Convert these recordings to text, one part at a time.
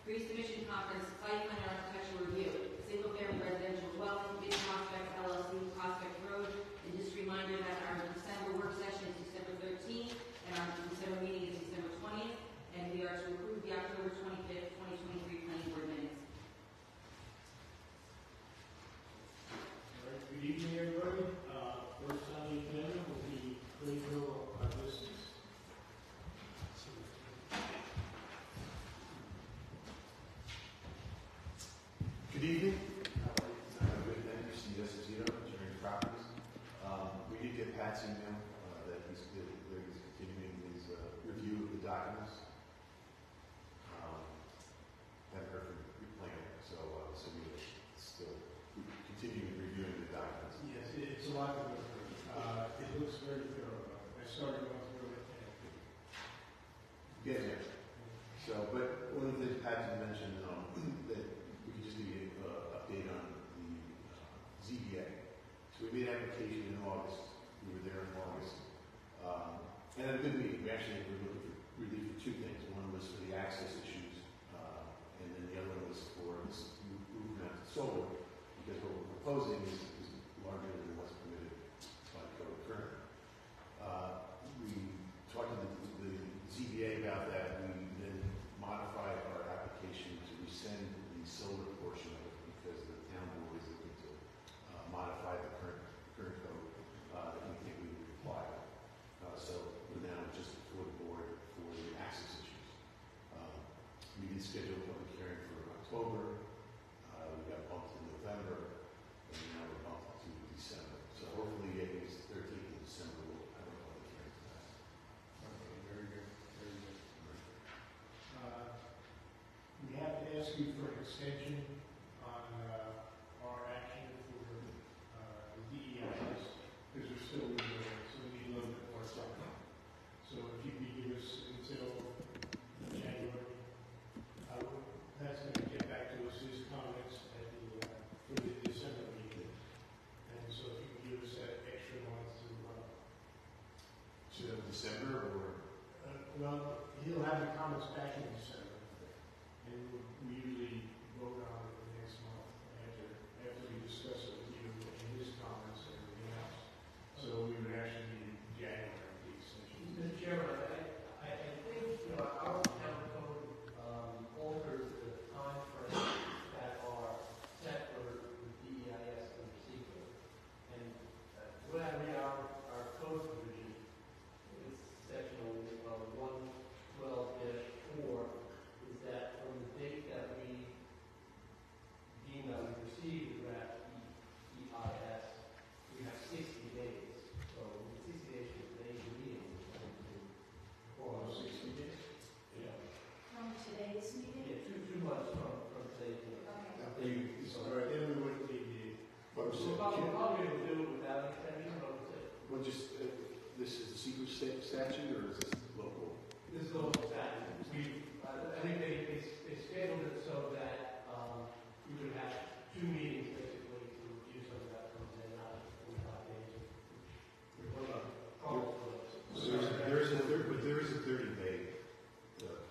Pre-submission conference, site plan and architectural review, single-family residential dwelling, Big Prospect LLC, Prospect Road. And just a reminder that our December work session is December 13th, and our December meeting is December 20th, and we are to approve the October 25th, 2023 planning board minutes. All right, good evening, everybody. First on the agenda will be Clayville business. Good evening. Good, thank you. Steve Esposito, Engineering Properties. We did get Pat's email that he's continuing his review of the documents. Haven't heard from your planner, so we're still continuing reviewing the documents. Yes, it's a lot to go through. It looks very thorough. I started going through it. Yeah. So, but one of the things Pat had mentioned that we could just give you an update on the ZBA. So we made an application in August. We were there in August. And at a good meeting, we actually were looking for relief for two things. One was for the access issues, and then the other one was for this movement out to solar, because what we're proposing is larger than what's permitted by the code currently. We talked to the ZBA about that. We then modified our application to rescind the solar portion of it because the town board is looking to modify the current code that we think we would apply. So we're now just before the board for the access issues. We did schedule a public hearing for October. We got bumped to November, and now we're bumped to December. So hopefully, it is 13th of December. We'll have a public hearing for that. Okay, very good, very good. We have to ask you for an extension on our action for the DEIS, because we're still reviewing it, so we need a little bit more time. So if you could give us until January, that's going to get back to us his comments at for the December meeting. And so if you can give us that extra month To December, or well, he'll have the comments back in December, and we usually vote on it the next month after we discuss it with you and his comments and everything else. So we would actually need January the extension. Mr. Chairman, I think our town code alters the time frames that are set for the DEIS and procedure. And when I read our code provision, it's section 112-4, is that from the date that we deem that we receive the draft EIS, we have 60 days. So 60 days from today's meeting, or 60 days. Yeah. From today's meeting? Yeah, 2 months from today's meeting. So right then we wouldn't need the. We'll probably able to do it without extension, but well, just this is the secret statute, or is this local? this is local statute. I think they scheduled it so that we would have 2 meetings basically to review some of that comes in, not 45 days. So there is a 30-day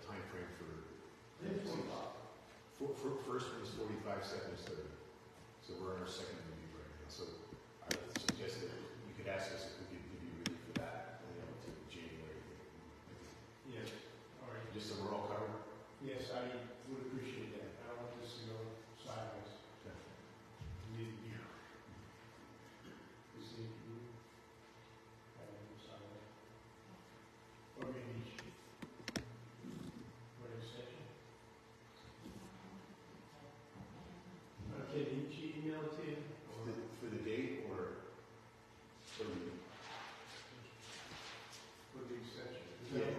time frame for. First one is 45, second is 30. So we're on our second review right now. So I would suggest that you could ask us if we could give you relief for that, to January. Yes. All right. Just so we're all covered. Yes, I would appreciate that. I don't want this to go sideways. Okay. We need to be. This needs to be. Sideways. Or maybe. What extension? Okay, did she email it to you? For the date or for the. For the extension? Yeah.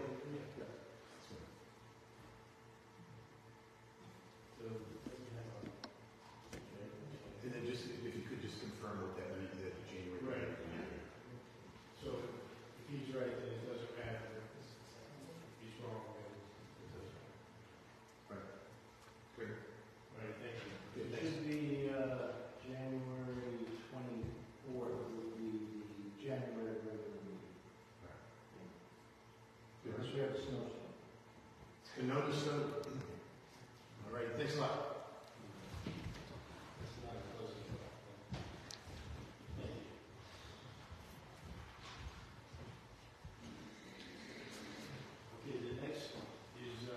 So, we have a. And then just, if you could just confirm what that means, that January. Right. So if he's right, then it doesn't matter. If he's wrong, then it doesn't matter. Right. Great. All right, thank you. Okay, It thanks. should be January 24th would be the January regular meeting. Good. Unless we have a snowstorm. And notice, all thanks a lot. It's not a closing vote. Thank you. Okay, the next is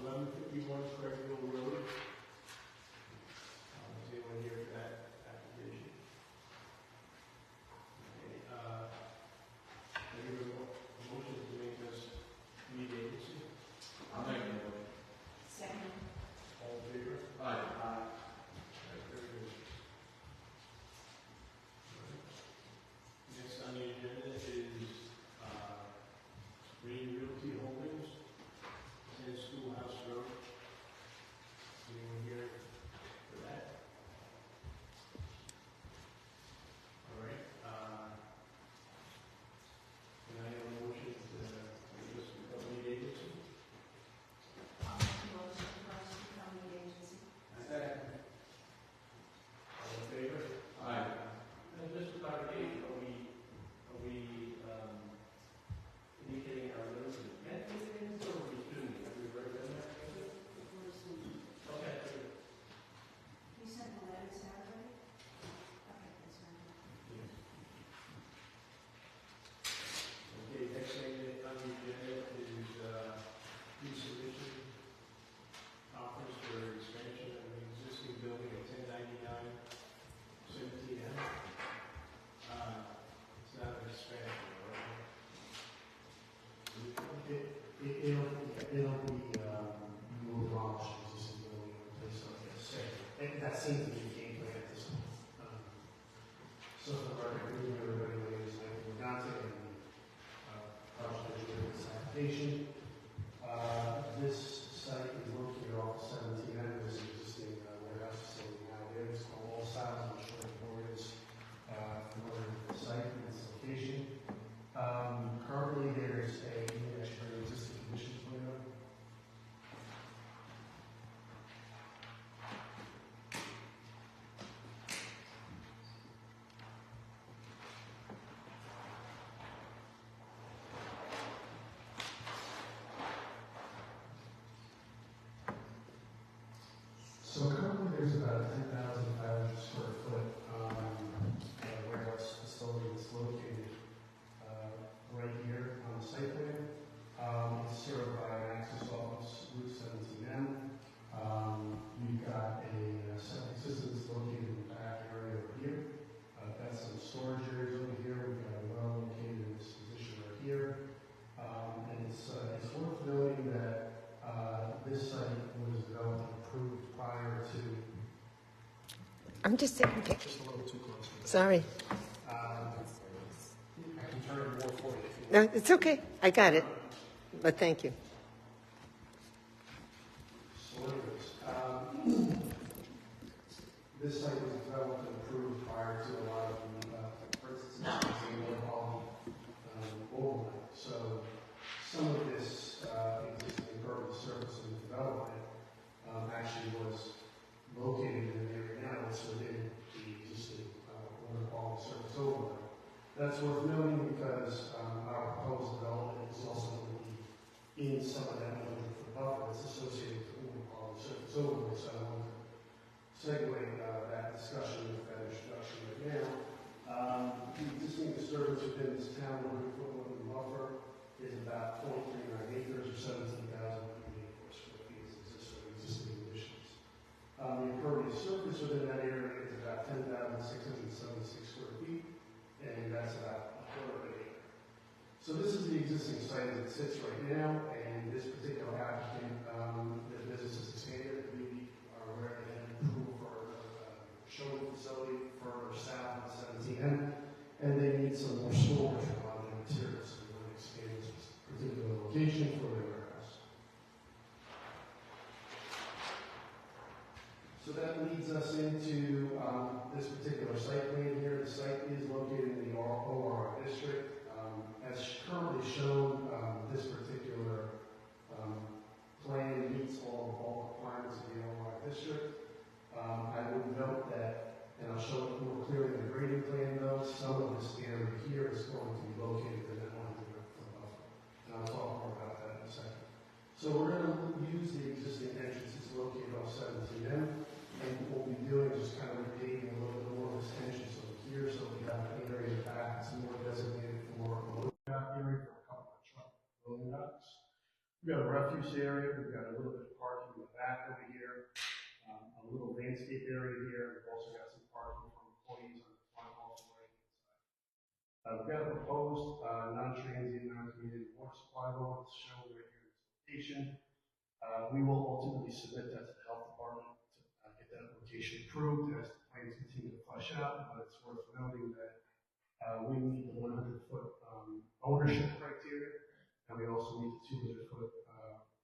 1151 Craigville Road. Is anyone here for that application? Okay, I hear a motion to make us lead agency. I'll make the motion. Second. All in favor? Aye. All right, very good. Next on the agenda is Green Realty Holdings, 10 Schoolhouse Road. Anyone here for that? All right. Can I have a motion to make this become lead agency? I'll make a motion for us to become lead agency. Second. All in favor? Aye. And just for clarification, are we indicating our limits of net dividends, or are we doing it? Have we already done that? Okay, good. You sent the letters out already? Okay, that's fine. Okay, next thing on the agenda is resubmission conference for expansion of an existing building at 1099 17M. It's not an expansion, right? It'll be moved on to existing building or place like this. And that seems to be the game plan at this point. So for our moving everybody away is like Dante and project engineering this application. This site is located off 17 and this existing warehouse facility now. There's all styles of short boards for the site and its location. Currently, there's actually an existing conditions plan. So currently, there's about 10,500 square foot warehouse facility that's located right here on the site plan. It's served by an access office, Route 17M. We've got a septic system that's located in the back area over here. Got some storage areas over here. We've got a well located in this position right here. And it's worth noting that this site was developed and approved prior to. I'm just taking pictures. Just a little too close. Sorry. I can turn it more for you if you No, it's okay. I got it. But thank you. So this site was developed and approved prior to a lot of the, for instance, in water quality overlay. So some of this existing impervious surface and development actually was located in an area now that's within the existing water quality surface overlay. That's worth noting because our proposed development is also going to be in some of that 100-foot buffer that's associated with the water quality surface overlay. So I want to segue that discussion with that introduction right now. The existing disturbance within this town 100-foot wetland buffer is about 0.39 acres or 17,084 square feet as existing conditions. The impervious surface within that area is about 10,676 square feet, and that's about a quarter of an acre. So this is the existing site as it sits right now, and this particular applicant, the business is expanded. We are aware they had approval for a showroom facility further south on 17M, and they need some more storage for a lot of their materials. So we want to expand this particular location for their warehouse. So that leads us into this particular site plan here. The site is located in the OR district. As currently shown, this particular plan meets all requirements of the OR district. I would note that, and I'll show it more clearly in the grading plan though, some of this area here is going to be located in that 100-foot buffer. And I'll talk more about that in a second. So we're going to use the existing entrance. It's located off We've got a refuse area, we've got a little bit of parking in the back over here, a little landscape area here, we've also got some parking for employees on the front also right hand side. We've got a proposed, non-transient, non-community water supply law that's shown right here in this location. We will ultimately submit that to the health department to get that location approved as the plans continue to flesh out, but it's worth noting that we meet the 100-foot ownership criteria, and we also meet the 200-foot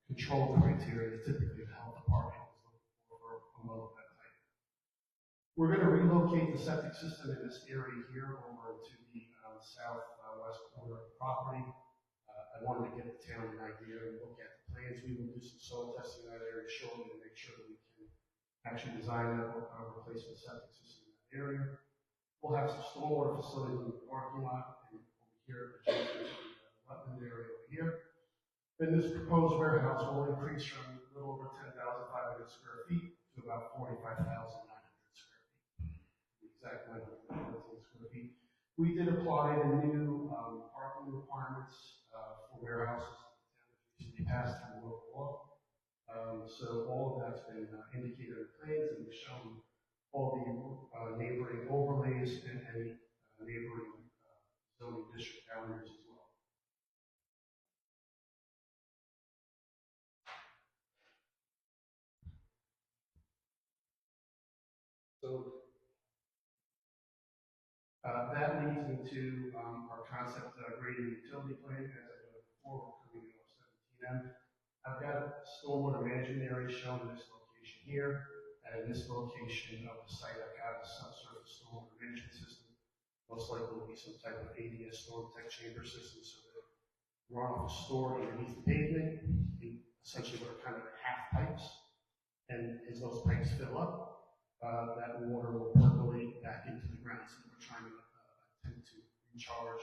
control criteria that typically the health department is looking for a well of that type. We're going to relocate the septic system in this area here over to the southwest corner of the property. I wanted to give the town an idea and look at the plans. We will do some soil testing in that area shortly to make sure that we can actually design a replacement septic system in that area. We'll have some stormwater facilities in the parking lot and over here at the wetland area over here. Then this proposed warehouse will increase from a little over 10,500 square feet to about 45,900 square feet. The exact length of 14 square feet. We did apply the new parking requirements for warehouses that recently passed through local law. So all of that's been indicated in the plans, and we've shown all the neighboring overlays and any neighboring zoning district boundaries as well. So that leads me to our concept grading utility plan. As I noted before, we're coming off 17M. I've got a stormwater management area shown in this location here, and in this location of the site, I've got a subsurface stormwater management system. Most likely will be some type of ADS storm tech chamber system, so that runoff is stored underneath the pavement. Essentially, what are kind of half pipes, and as those pipes fill up, that water will percolate back into the ground. So we're trying to attempt to recharge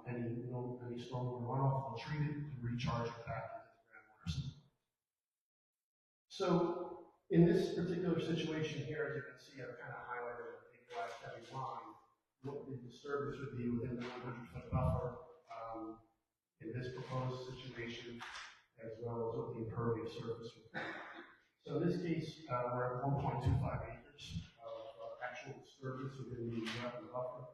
any stormwater runoff. We'll treat it and recharge it back into the groundwater system. So in this particular situation here, as you can see, I've kind of highlighted a big black heavy line. What the disturbance would be within the 100-foot buffer in this proposed situation, as well as what the impervious surface would be. So in this case, we're at 1.25 acres of actual disturbance within the wetland buffer,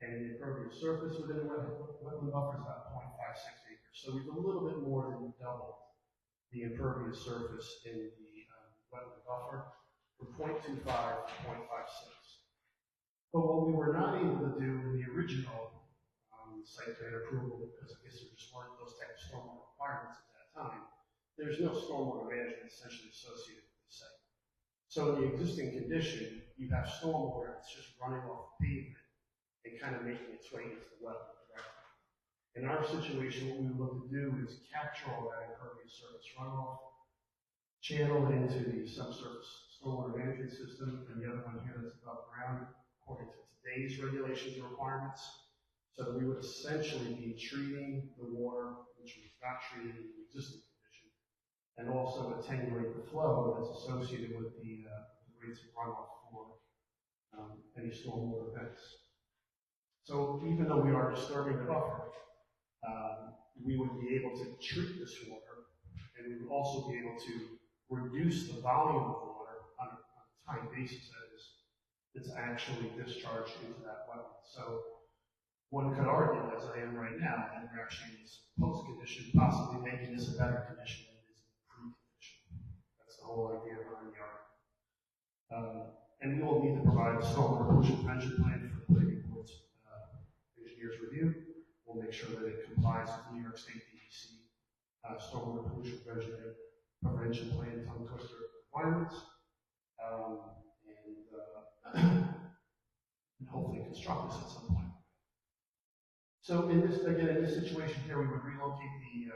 and the impervious surface within the wetland buffer is about 0.56 acres. So we've a little bit more than doubled the impervious surface in the wetland buffer from 0.25 to 0.56. But what we were not able to do in the original site plan approval, because I guess there just weren't those type of stormwater requirements at that time, there's no stormwater management essentially associated with the site. So in the existing condition, you have stormwater that's just running off the pavement and kind of making its way into the wetland directly. In our situation, what we would look to do is capture all that impervious surface runoff, channel it into the subsurface stormwater management system, and the other one here that's above ground, according to today's regulations and requirements. So we would essentially be treating the water, which was not treated in the existing condition, and also attenuate the flow that's associated with the rates of runoff for any stormwater events. So even though we are disturbing the buffer, we would be able to treat this water, and we would also be able to reduce the volume of water on a time basis that is that's actually discharged into that wetland. So one could argue, as I am right now, that we're actually in this post condition, possibly making this a better condition than it is in the pre-condition. That's the whole idea behind the argument. And we will need to provide a stormwater pollution prevention plan for the planning board's engineer's review. We'll make sure that it complies with New York State DEC stormwater pollution prevention plan tongue twister requirements, and hopefully construct this at some point. So in this, again, in this situation here, we would relocate the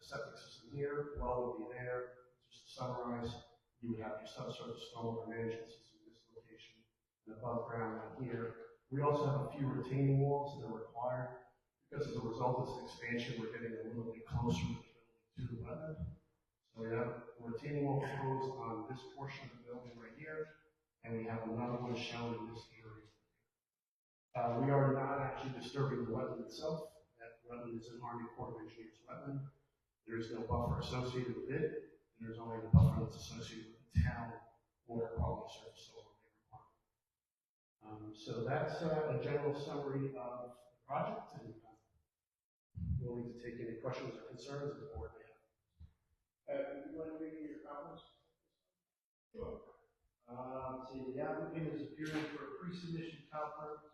septic system here, well would be there. Just to summarize, you would have your subsurface stormwater management system in this location, and above ground out here. We also have a few retaining walls that are required, because as a result of this expansion, we're getting a little bit closer to the wetland. So we have a retaining wall proposed on this portion of the building right here, and we have another one shown in this area. We are not actually disturbing the wetland itself. That wetland is an Army Corps of Engineers wetland. There is no buffer associated with it, and there's only the buffer that's associated with the town water quality surface overlay requirement. So that's a general summary of the project, and willing to take any questions or concerns the board may have. Do you want to make your comments? Sure. So the applicant is appearing for a pre-submission conference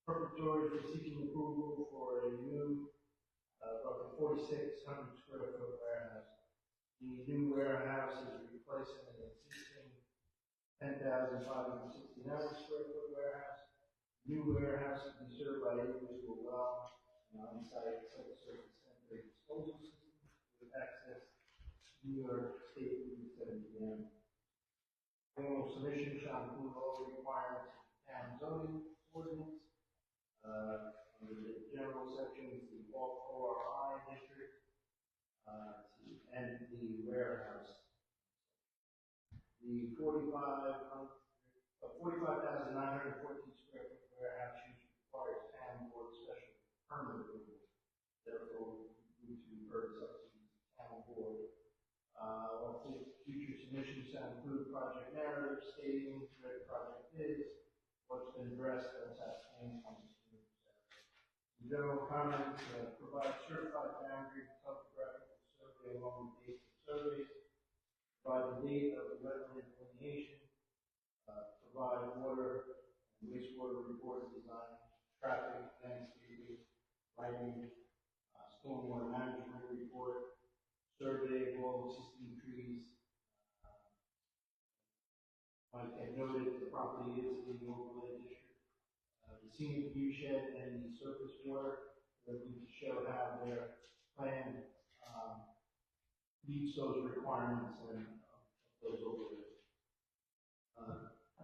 preparatory for seeking approval for a new, roughly 4,600 square foot warehouse. The new warehouse is replacing an existing 10,569 square foot warehouse. New warehouse will be served by individual well, an on-site subsurface sanitary disposal system with access to New York State Route 70M. Formal submission shall include all requirements of town zoning ordinance, under the general sections, the ORI district, and the warehouse. The 45,914 square foot warehouse use requires town board special permit approval. Therefore, we need to refer to substitute town board. Future submissions shall include project narrative stating where the project is, what's been addressed, what's outstanding, in general comments, provide certified boundary topographical survey along with dates of surveys, provide the date of the wetland delineation, provide water and wastewater report design, traffic, landscaping, lighting, stormwater management report, survey of all existing trees. Like I noted, the property is in the overlay district. The scenic view shed and the surface water, that we show how their plan meets those requirements and those overlays.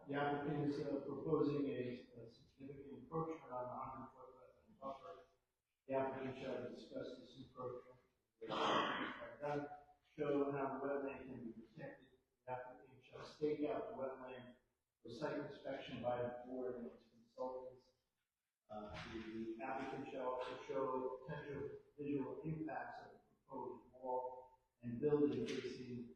The applicant is proposing a significant encroachment on the 100-foot wetland buffer. The applicant shall discuss this encroachment. Show how the wetland can be protected. The applicant shall stake out the wetland for site inspection by the board and its consultants. The applicant shall also show potential visual impacts of the proposed wall and building facing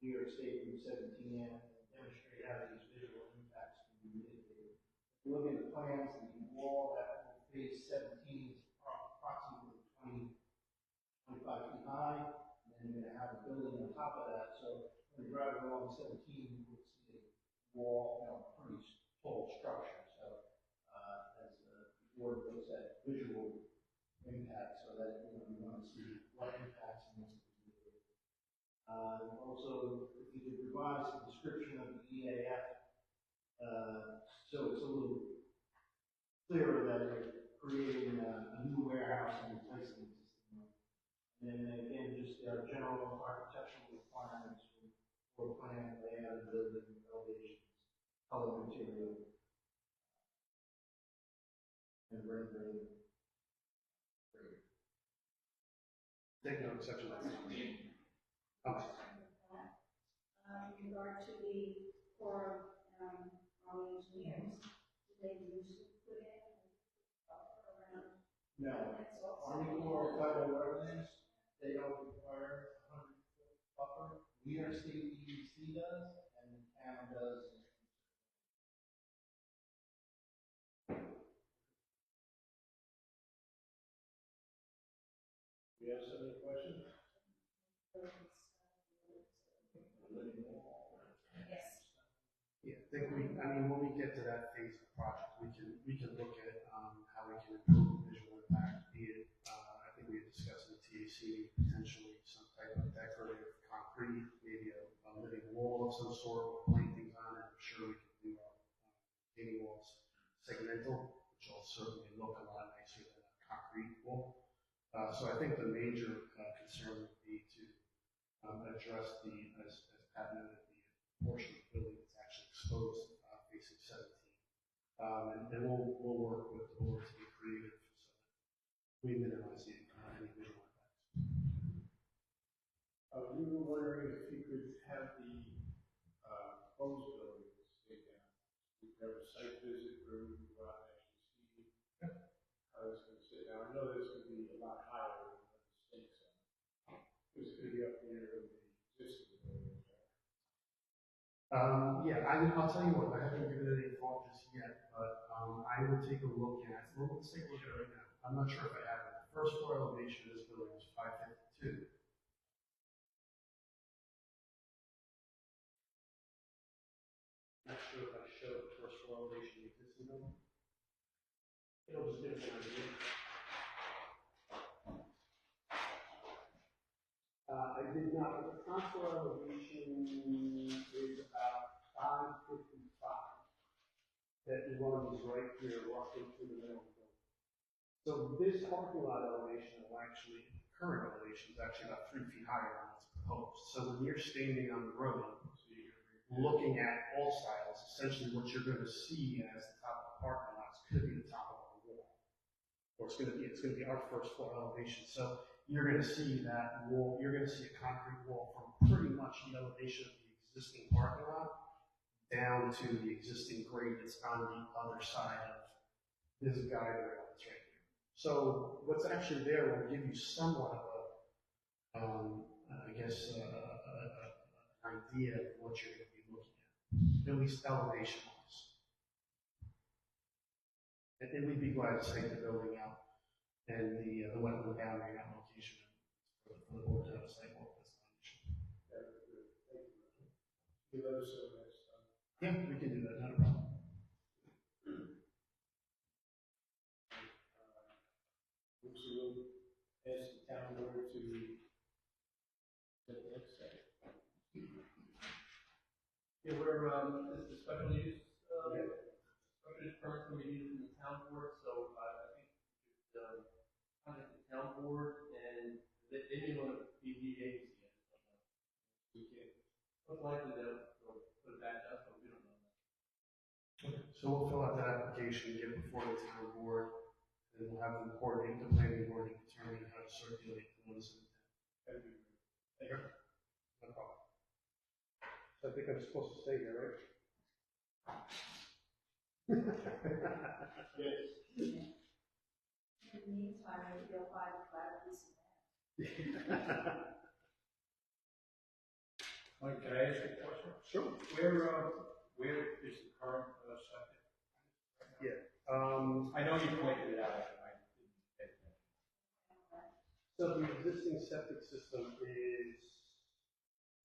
New York State Route 17M and demonstrate how these visual impacts can be mitigated. If you look at the plans, the wall that will face 17 is approximately 25 feet high, and then you're going to have a building on top of that. So when you drive along 17, you will see a wall, pretty tall structure. So as the board looks at visual impact, so that you want to see what impacts and what's mitigated. Also, if you could revise the description of the EAF, so it's a little clearer that you're creating a new warehouse and replacing the existing one. And then again, just general architectural requirements for plan, layout, building, elevations, color, material, and rendering. Take no exception to that. In regard to the core our engineers, do they usually put in a buffer around? No. That's also. Army Corps of Federal Wetlands, they don't require a 100-foot buffer. New York State DEC does, and the town does. Do you have some other questions? Yes. Yeah, I think when we get to that phase of the project, we can look at how we can improve the visual impact, be it, I think we had discussed in the TAC, potentially some type of decorative concrete, maybe a living wall of some sort with plantings on it. I'm sure we can do retaining walls segmental, which will certainly look a lot nicer than a concrete wall. So I think the major concern would be to address as Pat noted, the portion of the building that's actually exposed facing 17. And we'll work with the board to be creative so that we minimize any visual impacts. We were wondering if you could have the proposed building stay down. We could have a site visit where we could go out and actually see how it's going to sit down. I know there's going to be a lot higher than what the stakes are. up near the existing building. Yeah, I'll tell you what, I haven't given it any thought just yet, but, I will take a look at, well, let's take a look at it right now. I'm not sure if I have it. The first floor elevation of this building is 552. Not sure if I showed the first floor elevation of the existing building. It'll just give us an idea. I did not, but the front floor elevation is about 555. That runs right here, roughly through the middle of the building. So this parking lot elevation will actually, current elevation is actually about 3 feet higher than what's proposed. So when you're standing on the road, looking at all styles, essentially what you're going to see as the top of the parking lot is going to be the top of our wall. Or it's going to be our first floor elevation. So you're going to see that wall, you're going to see a concrete wall from pretty much the elevation of the existing parking lot down to the existing grade that's on the other side of this guide rail that's right here. So what's actually there will give you somewhat of a, I guess, an idea of what you're going to be looking at least elevation-wise. And we'd be glad to take the building out and the wetland boundary application for the board to have a site walk. That's not an issue. You let us know next time. Yeah, we can do that, not a problem. So we'll ask the town board to set the next step. Yeah, we're, the special use, special use permit can be needed from the town board, so I think we should, contact the town board, and they may want to be the agency, I just don't know. We can't, most likely they'll put it back to us, but we don't know that. So we'll fill out that application, get it before the town board, and we'll have them coordinate the planning board and determine how to circulate the notice of intent. Thank you. No problem. So I think I'm supposed to stay here, right? Yes. In the meantime, maybe they'll find a flat piece of land. Mike, can I ask you a question? Sure. Where is the current septic? Yeah. I know you pointed it out, I didn't pay attention. So the existing septic system is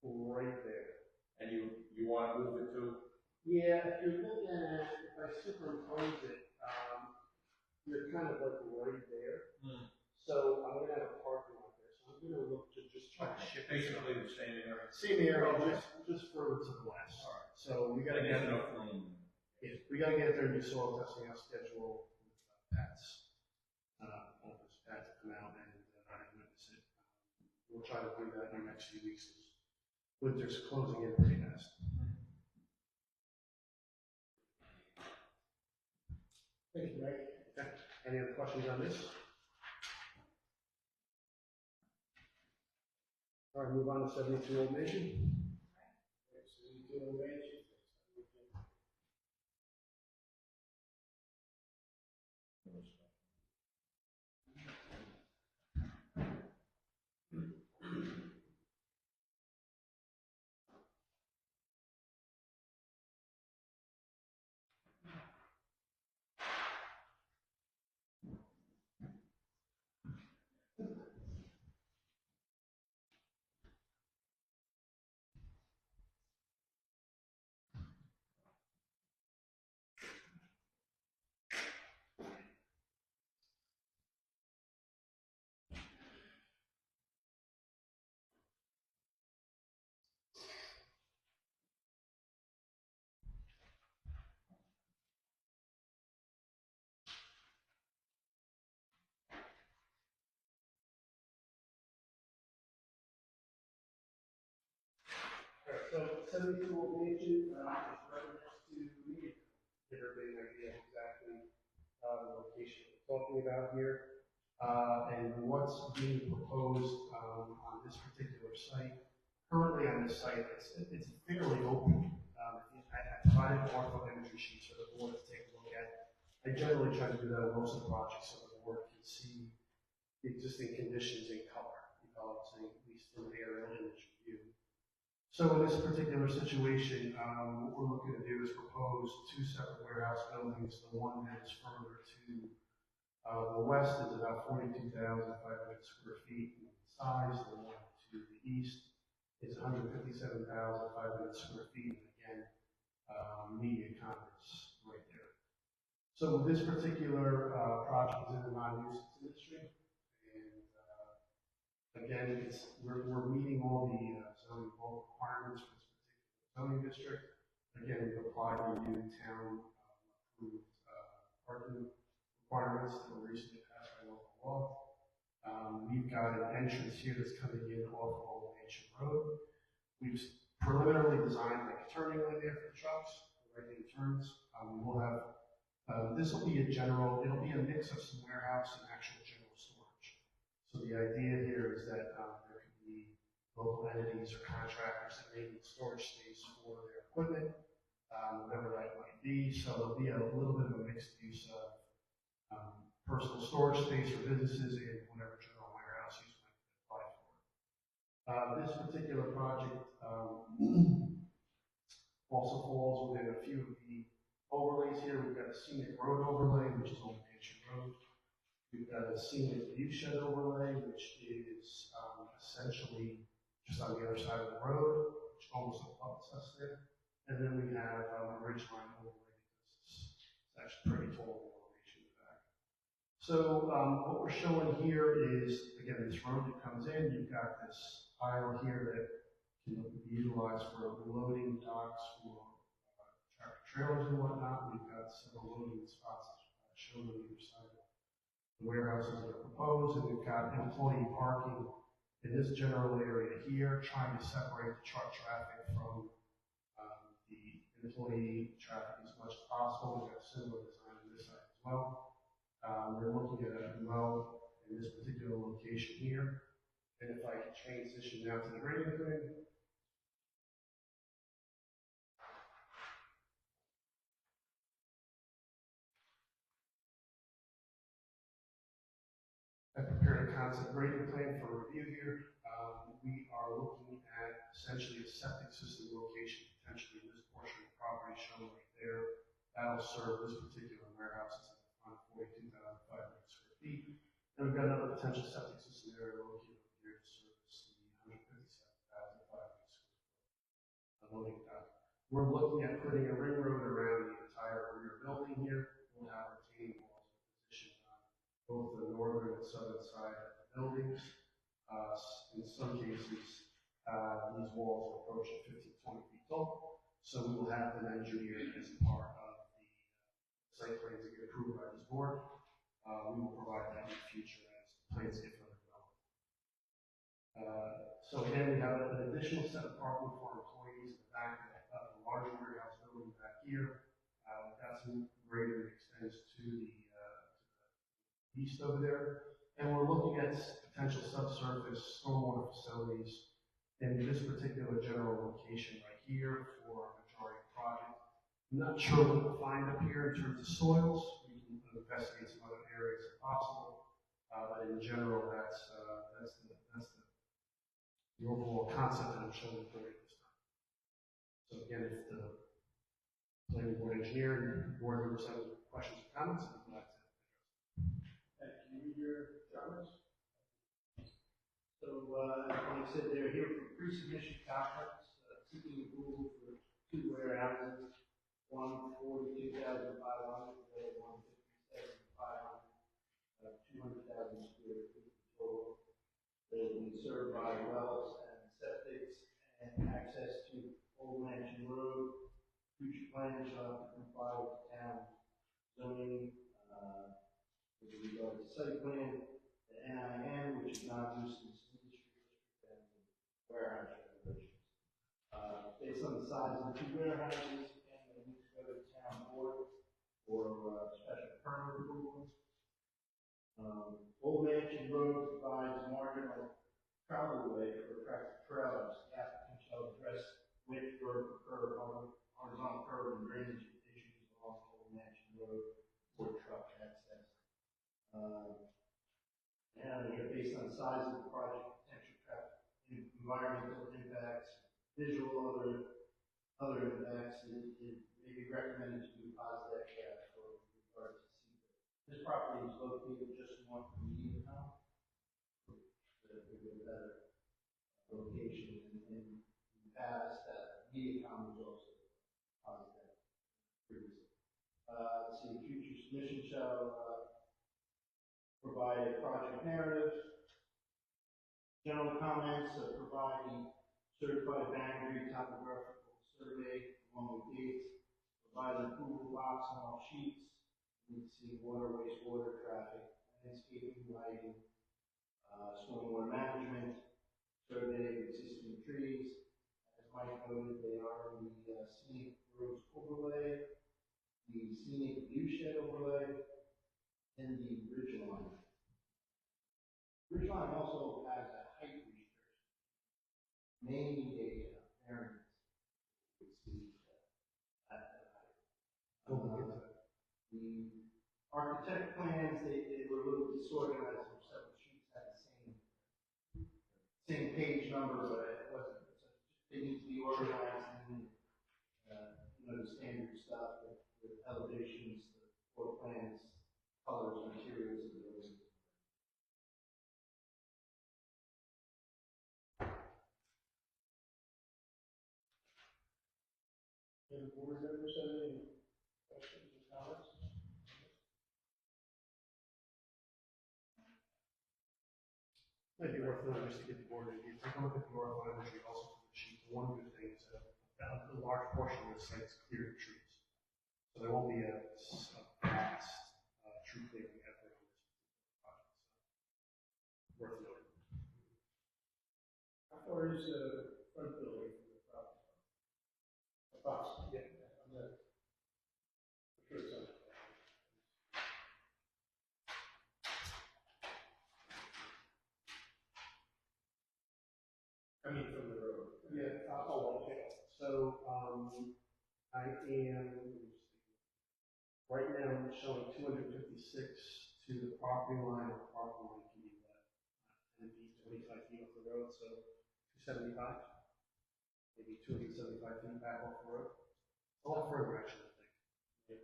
right there. And you want to move it to? Yeah, if you're looking at, if I superimpose it, you're kind of like right there. So I'm gonna have a parking lot there, so I'm gonna look to just try to shift. Basically the same area. Same area, just further to the west. Alright. So we gotta get, enough room. yeah, we gotta get there and do soil testing out schedule with Pat's, office, Pat to come out and witness it. We'll try to do that in the next few weeks. Winter's closing in pretty fast. Thank you, Mike. Okay. Any other questions on this? All right, move on to 72 Old Nation. So 72 Old Nation, is right next to me. Give everybody an idea of exactly the location we're talking about here. And what's being proposed on this particular site. Currently on this site, it's fairly open. I provided ortho imagery sheets for the board to take a look at. I generally try to do that on most of the projects so the board can see the existing conditions in color, developing at least from the aerial So in this particular situation, what we're looking to do is propose two separate warehouse buildings. The one that is further to the west is about 42,500 square feet in size. The one to the east is 157,500 square feet. And again, media conference right there. So this particular project is in the non-nuisance industry, and again, we're meeting all the zoning bulk requirements for this particular zoning district. Again, we've applied the new town approved parking requirements that were recently passed by local law. We've got an entrance here that's coming in off of Old Mansion Road. We've preliminarily designed like a turning lane there for the trucks, right-hand turns. We'll have this will be it'll be a mix of some warehouse and actual general storage. So the idea here is that there could be local entities or contractors that may need storage space for their equipment, whatever that might be. So there'll be a little bit of a mixed use of personal storage space for businesses and whatever general warehouse use might apply for. This particular project also falls within a few of the overlays here. We've got a scenic road overlay, which is Old Mansion Road. We've got a scenic view shed overlay, which is essentially just on the other side of the road, which almost abuts us there. And then we have a ridgeline overlay because it's actually pretty tall elevation in the back. So what we're showing here is, again, this road that comes in, you've got this aisle here that can be utilized for loading docks for tractor trailers and whatnot. We've got several loading spots shown on either side of the warehouses that are proposed, and we've got employee parking in this general area here, trying to separate the truck traffic from the employee traffic as much as possible. We've got a similar design on this side as well. We're looking at a well in this particular location here. And if I could transition now to the grading thing. I prepared a concept grading plan for review here. We are looking at essentially a septic system location, potentially in this portion of the property shown right there. That'll serve this particular warehouse. It's on 42,500 square feet. And we've got another potential septic system area located over here to service the 157,500 square foot loading dock. We're looking at putting a ring road around the entire rear building here. We'll have retaining walls positioned on both the northern and southern side of the buildings. In some cases, these walls are approaching 15, 20 feet tall. So we will have them engineered as part of the site plans that get approved by this board. We will provide that in the future as plans get further developed. So again, we have an additional set of parking for employees in the back of the larger warehouse building back here. We've got some grading that extends to the east over there. And we're looking at potential subsurface stormwater facilities in this particular general location right here for our majority project. I'm not sure what we'll find up here in terms of soils. We can investigate some other areas if possible. But in general, that's the overall concept that I'm showing for you this time. So again, if the planning board engineer and board members have any questions or comments, I'd like to address them. Can you hear comments? So, like I said, they're here for pre-submission conference, seeking approval for two warehouses, one 42,500, the other one 57,500, 200,000 square feet total. They will be served by wells and septics and access to Old Mansion Road. Future plans shall have to comply with the town zoning, with regard to site plan, the NIN, which is non-nuisance industry district, and warehouse regulations. Based on the size of the two warehouses, and they need to go to the town board for special permit approval. Old Mansion Road provides marginal travel way for tractor trailers. The applicant shall address width, vertical curve, horizontal curve, and drainage issues along Old Mansion Road for truck access. And based on the size of the project, potential traffic, environmental impacts, visual other impacts, it may be recommended to do positive for regard to seeker. This property is located just north of Mediacom, the better location in the past. Mediacom was also positive previously. Let's see, future submission shall provide a project narrative. General comments provide the certified boundary topographical survey along with dates. Provide an approval box on all sheets. We need to see water, wastewater, traffic, landscaping, lighting, stormwater management, survey of existing trees. As Mike noted, they are in the scenic roads overlay, the scenic viewshed overlay, and the ridgeline. Ridgeline also has a height restriction, may need a variance to exceed that height. The architect plans, they were a little disorganized, there were several sheets had the same page number, but it wasn't, they need to be organized and, the standard stuff with elevations, the floor plans, colors, materials of the building. Any board members have any questions or comments? Might be worth noting just to get the board, if you take a look at the north line, which we also put the sheet, one good thing is that a large portion of the site is cleared of trees. So there won't be a vast tree clearing effort on this project. So worth noting. How far is the front building from the property? Approximately. Yeah. I'm not sure it's on. I mean, from the road. Yeah, okay. So, I am, right now, I'm showing 256 to the property line. The property line can be what? 10 feet, 25 feet off the road, so 275, maybe 275 feet back off the road. A lot further, actually, I think.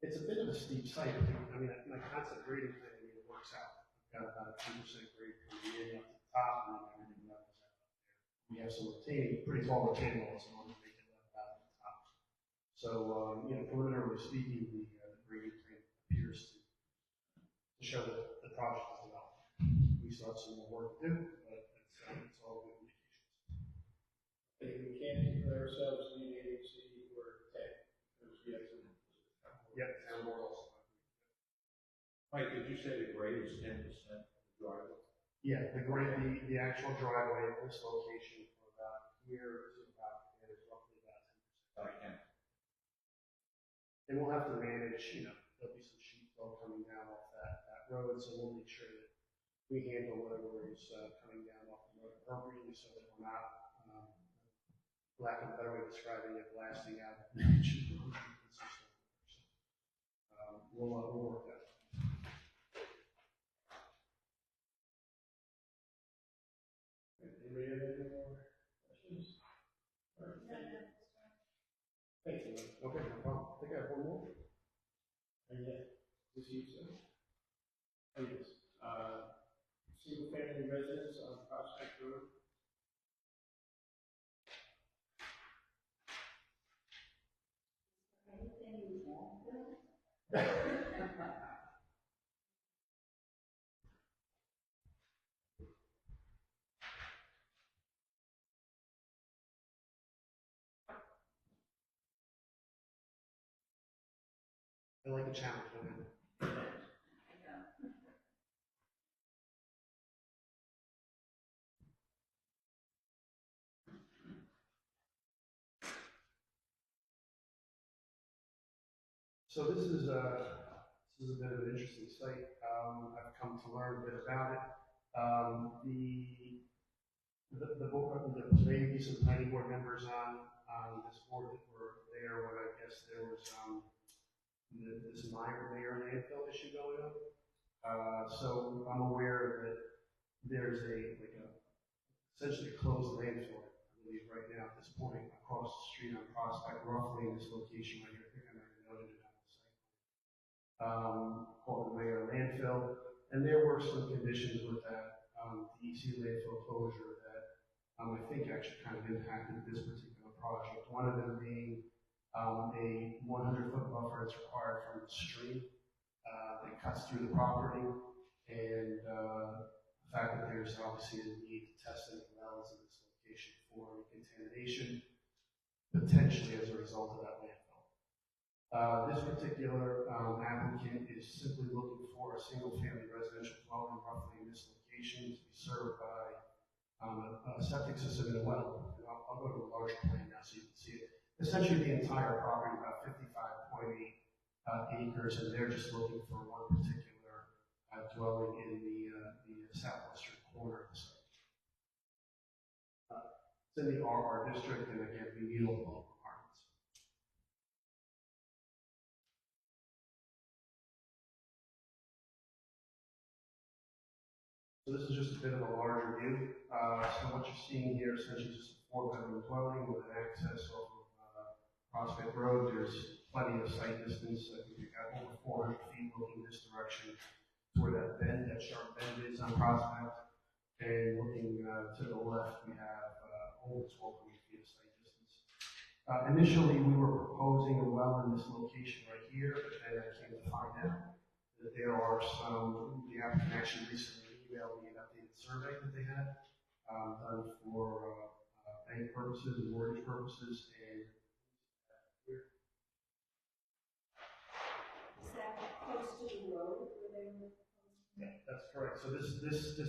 It's a bit of a steep site. I mean, my concept grading plan, it works out. I've got about a 10% grade coming in up to the top, and then everything levels out up there. We have some pretty tall retaining walls in order to make it level out at the top. So, preliminarily speaking, the grading plan appears to show that the project is developed. We still have some more work to do, but it's all good indications. We can't declare ourselves lead agency or tech because we have some. Yep, town board also. Mike, did you say the grade is 10% of the driveway? Yeah, the actual driveway at this location from about here to about here is roughly about 10%. And we'll have to manage, there'll be some sheet flow coming down off that road, so we'll make sure that we handle whatever is coming down off the road appropriately so that we're not, lack of a better way of describing it, blasting out. We'll work that. Anybody have any more questions? All right. Thank you. Okay, no problem. I think I have one more. This you, sir? Oh, yes. Single family residence on Prospect Road. Anything you want, Bill? I like a challenge, man. So this is a bit of an interesting site. I've come to learn a bit about it. The maybe some planning board members on this board that were there when I guess there was this Meyer landfill issue going on. So I'm aware that there's essentially a closed landfill believe right now at this point, across the street on Prospect, roughly in this location right here. I think I might have noted it on the site. Called the Mayor Landfill. And there were some conditions with that, DEC landfill closure that I think actually kind of impacted this particular project. One of them being a 100-foot buffer that's required from the stream that cuts through the property, and the fact that there's obviously a need to test any wells in this location for contamination, potentially as a result of that landfill. This particular applicant is simply looking for a single-family residential dwelling roughly in this location to be served by a septic system and a well. And I'll go to a larger plan now so you can see it. Essentially, the entire property, about 55.8 acres, and they're just looking for one particular dwelling in the southwestern corner of the site. It's in the RR district, and again, we meet all the local requirements. So this is just a bit of a larger view. So what you're seeing here is essentially just a 4-bedroom dwelling with an access off of Prospect Road. There's plenty of site distance. I think we've got over 400 feet looking this direction to where that bend, that sharp bend is on Prospect. And looking to the left, we have over 1,200 feet of site distance. Initially, we were proposing a well in this location right here, but then I came to find out that there are the applicant actually recently emailed me an updated survey that they had done for bank purposes and mortgage purposes, and here. Is that close to the road where they were? Yeah, that's correct. So this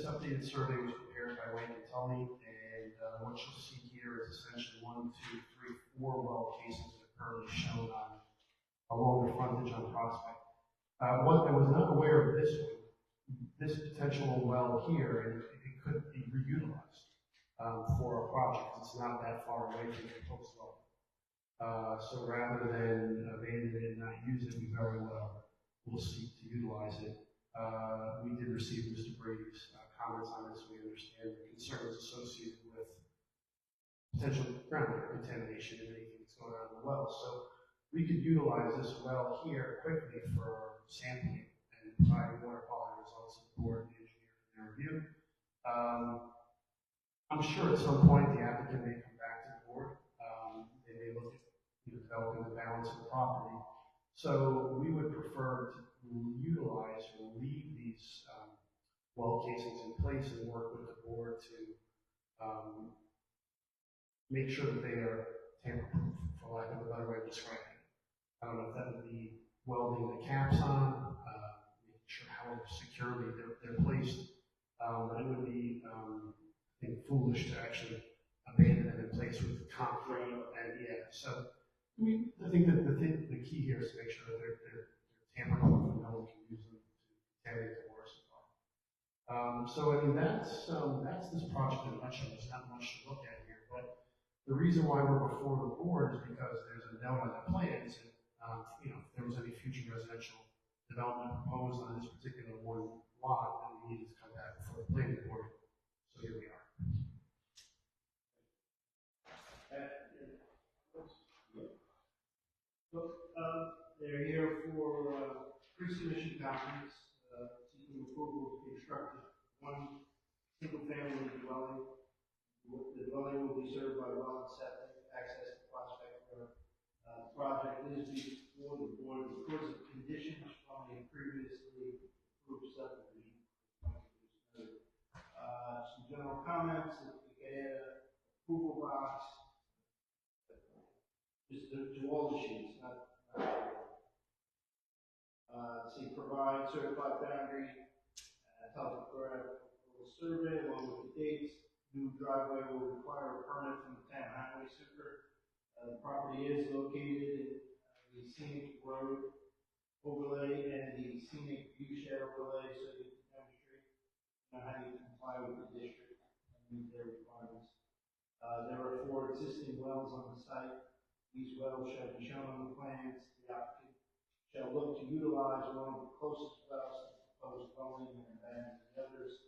updated survey was prepared by Wayne and Tully, and what you'll see here is essentially 1, 2, 3, 4 well cases that are currently shown along the frontage on Prospect. What I was not aware of this potential well here, and it could be reutilized for a project. It's not that far away from the proposed well. So rather than abandon it and not use it, we very well will seek to utilize it. We did receive Mr. Brady's comments on this. We understand the concerns associated with potential groundwater contamination and anything that's going on in the well. So we could utilize this well here quickly for sampling and providing water quality results to the board and the engineer in their review. I'm sure at some point the applicant may come back to the board. They may look at developing the balance of the property. So we would prefer to utilize or leave these well casings in place and work with the board to make sure that they are tamper-proof, for lack of a better way of describing it. I don't know if that would be welding the caps on, making sure how securely they're placed, but it would be, I think, foolish to actually abandon them in place with concrete, and yeah, so I think that the key here is to make sure that they're tamper-proof and no one can use them to contaminate the water supply. So I mean that's this project in a nutshell. There's not much to look at here, but the reason why we're before the board is because there's a note on the plans that if there was any future residential development proposed on this particular one lot, then we needed to come back before the planning board. So here we are. They're here for pre-submission documents, seeking approval to construct one single-family dwelling. The dwelling will be served by well and septic, access to Prospect Road. The project is before the board because of conditions from a previously approved subdivision. Some general comments, if we could add a approval box, just to all the sheets, not see, provide certified boundary, topographical survey along with the dates. New driveway will require a permit from the town highway super. The property is located in the scenic road overlay and the scenic view shed overlay, so you can demonstrate how you comply with the district and meet their requirements. There are 4 existing wells on the site. These wells shall be shown on the plans. The applicant shall look to utilize one of the closest wells to the proposed dwelling and abandon the others.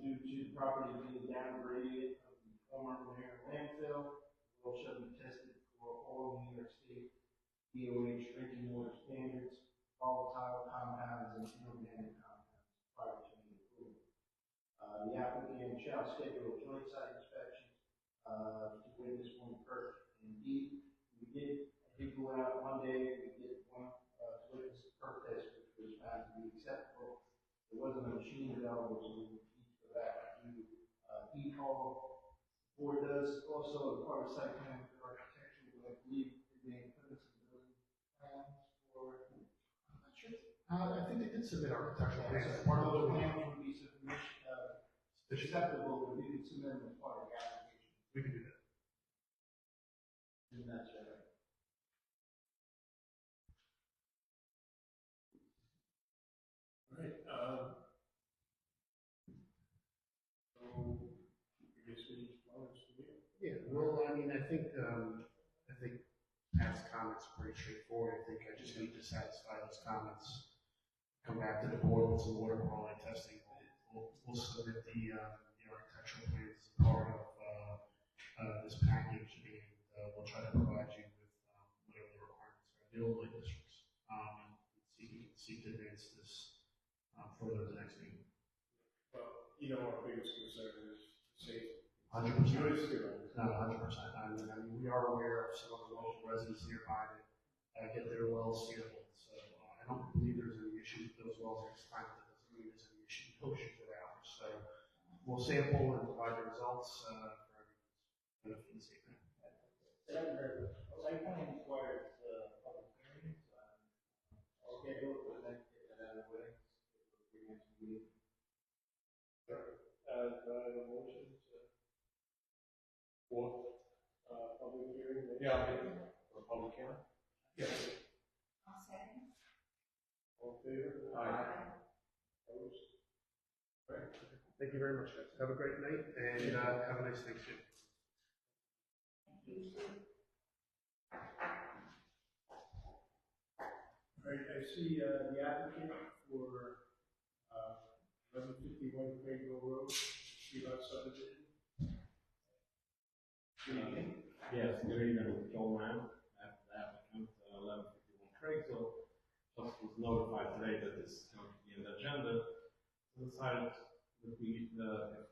Due to the property being downgraded from the former Manera landfill. Will shall be tested for all New York State DOH drinking water standards, volatile compounds, and inorganic compounds prior to the approval. The applicant shall schedule a joint site inspection to witness one perk. Indeed, I did go out one day, we did one to witness the perk test, which was found to be acceptable. There wasn't a machine available, so we need to go back and do e-haul. Board does also, as part of site plan for architectural, I believe, they put us in building plans for. I'm not sure. I think they did submit architectural plans as Part part of of the the plans would be acceptable, but we can submit them as part of the application. We can do that. And that's right. All right, so, I guess we need comments from you. Yeah, well, I mean, I think Pat's comments are pretty straightforward. I think I just need to satisfy those comments. Come back to the board with some water quality testing. We'll submit the architectural plans as part of this package, and we'll try to provide you with whatever the requirements are, the overlay districts, and seek to advance this further to the next meeting. Well, our biggest concern is safety. 100%. Yours too. No, 100%. I mean, we are aware of some of the local residents nearby that get their wells sampled. So I don't believe there's any issues with those wells next time. That doesn't mean there's any issue. No issues with ours. So we'll sample and provide the results for everyone's benefit this evening. Site plan requires public hearings. I'll schedule it for the next day that I'm away. Do I have a motion for public hearing? Yeah, for public hearing. Yes. I'll second. All in favor? Aye. Opposed? Right. Thank you very much, guys. Have a great night and have a nice Thanksgiving. Thank you. All right, I see the applicant for 1151 Craigville Road, street-lot subdivision. Good evening. Yes, good evening, Joel Lamb, applicant, 1151 Craigville. Just was notified today that this is going to be in the agenda. So decided that we, that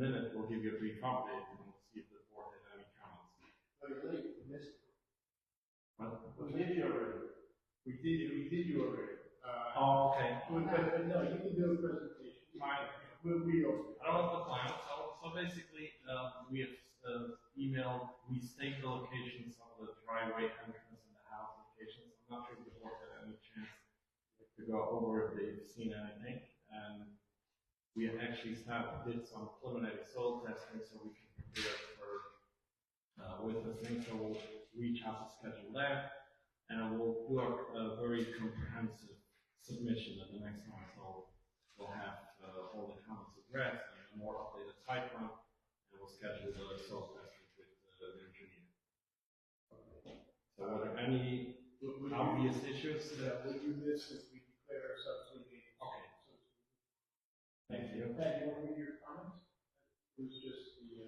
minute, we'll give you a brief update and we'll see if the board has any comments. Oh, you're late, you missed it. What? We did you already. We did you already. Oh, okay. No, you can do a presentation. Fine. We'll reopen. I don't know the plan. So basically, we have emailed, we staked the locations of the driveway entrance and the house locations. I'm not sure if the board had any chance to go over if they've seen anything. And we have actually did some preliminary soil testing so we can prepare for witnessing. So we'll reach out to schedule that, and we'll do a very comprehensive submission at the next one. So we'll have all the comments addressed and a more updated site plan, and we'll schedule the soil testing with the engineer. So are there any obvious issues? We'll do this if we declare ourselves legal. Okay. Thank you. Pat, you want to read your comments? It was just the,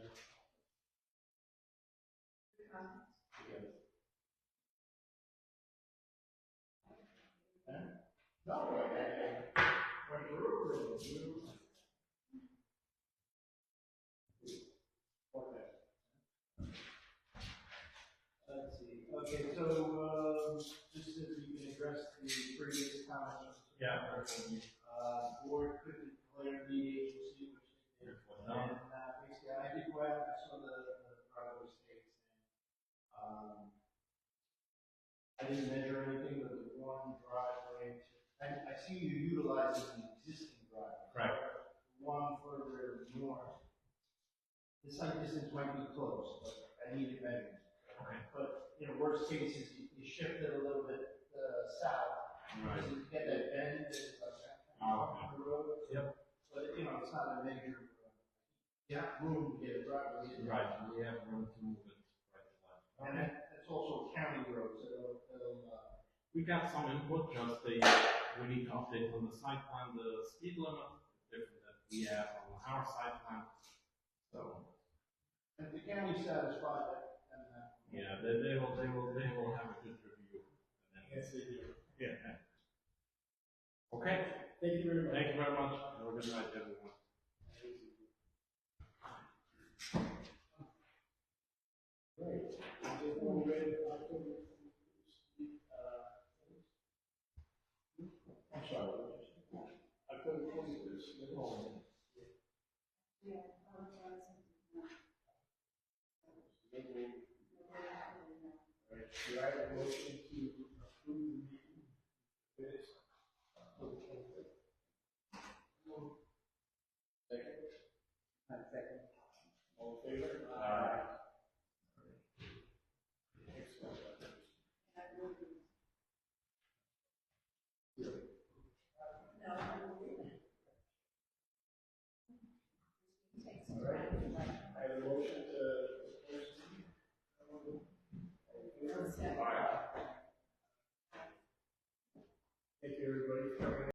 no, when you're over, Let's see. Okay, so just if you can address the previous comments. Yeah. Board could declare the agency, which they did. And basically, I did go out, I saw the driveway stakes, and I didn't measure anything, but the one driveway, I see you utilizing the existing driveway. Right. The one further north. The site distance might be close, but I needed measurements. Okay. But, worst case is you shift it a little bit south. Right. So you get that bend that's like that. Okay. On the road. Yep. But, it's not a major, you have room to get a driveway in. Right, we have room to move it right to left. And that's also a county road, so it'll We got some input, just we need to update on the site plan, the speed limit, different that we have on our site plan. So If the county's satisfied, then, Yeah, they will have a good review. And then- yes, they do. Yeah. Okay, Thank you very much. thank you very much. Have a good night, everyone. Great. Just one way, October, I'm sorry. October 21st. Yeah, apologize. Should I have a motion to approve the meeting minutes? October 25th? Second. Second. All in favor? Aye. Excellent. All right. I have a motion to close the meeting. All in favor? Aye. Thank you, everybody, for coming.